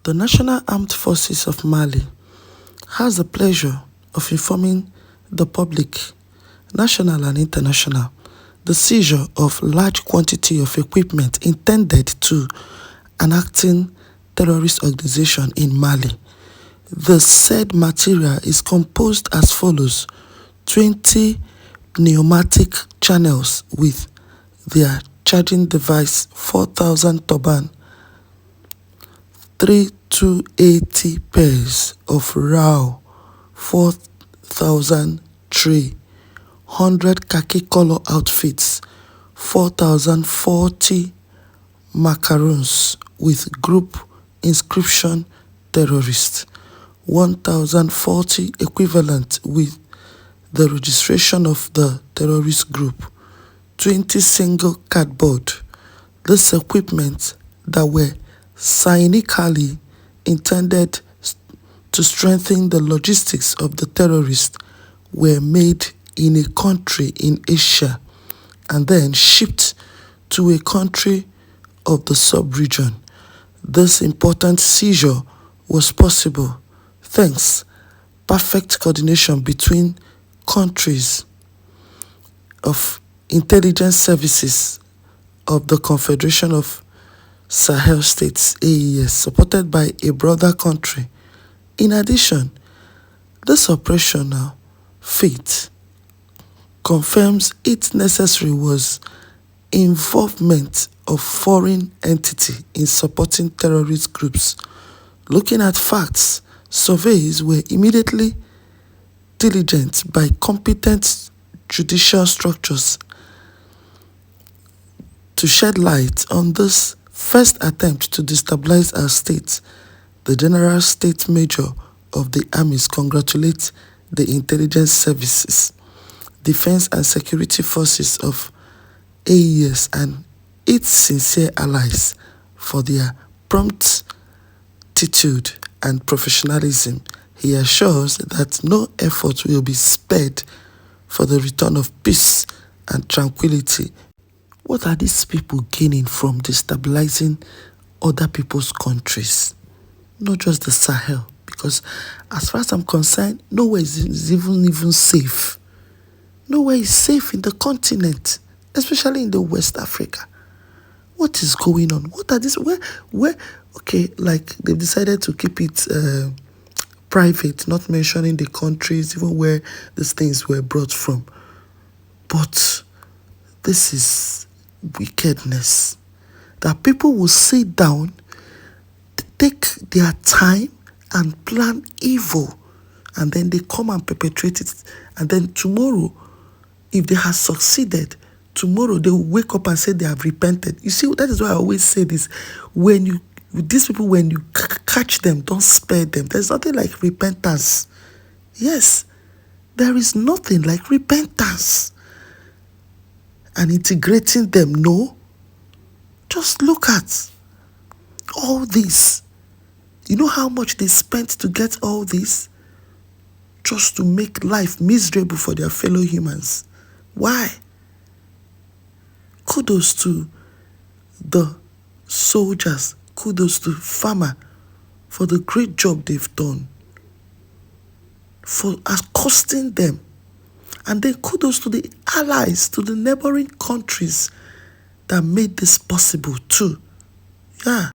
The National Armed Forces of Mali has the pleasure of informing the public, national and international, the seizure of large quantity of equipment intended to an acting terrorist organization in Mali. The said material is composed as follows: 20 pneumatic channels with their charging device, 4,000 turban, 3,280 pairs of RAW, 4,000 tray, 100 khaki color outfits, 4,040 macaroons with group inscription terrorist, 1,040 equivalent with the registration of the terrorist group, 20 single cardboard. This equipment that were cynically intended to strengthen the logistics of the terrorists were made in a country in Asia and then shipped to a country of the sub-region. This important seizure was possible thanks perfect coordination between countries of intelligence services of the Confederation of Sahel States, AES, supported by a brother country. In addition, this operational feat confirms its necessary was involvement of foreign entity in supporting terrorist groups. Looking at facts, surveys were immediately diligent by competent judicial structures to shed light on this first attempt to destabilize our state. The General State Major of the armies congratulates the intelligence services, defense and security forces of AES and its sincere allies for their promptitude and professionalism. He assures that no effort will be spared for the return of peace and tranquility. What are these people gaining from destabilizing other people's countries? Not just the Sahel, because as far as I'm concerned, nowhere is even safe. Nowhere is safe in the continent, especially in the West Africa. What is going on? What are these? Where? Okay, like they've decided to keep it private, not mentioning the countries, even where these things were brought from. But this is wickedness. That people will sit down, take their time and plan evil, and then they come and perpetrate it. And then tomorrow, if they have succeeded, tomorrow they will wake up and say they have repented. You see, that is why I always say this. These people, when you catch them, don't spare them. There's nothing like repentance. Yes, there is nothing like repentance. And integrating them, no. Just look at all this. You know how much they spent to get all this? Just to make life miserable for their fellow humans. Why? Kudos to the soldiers. Kudos to farmer for the great job they've done. For accosting them. And then kudos to the allies, to the neighboring countries that made this possible too. Yeah.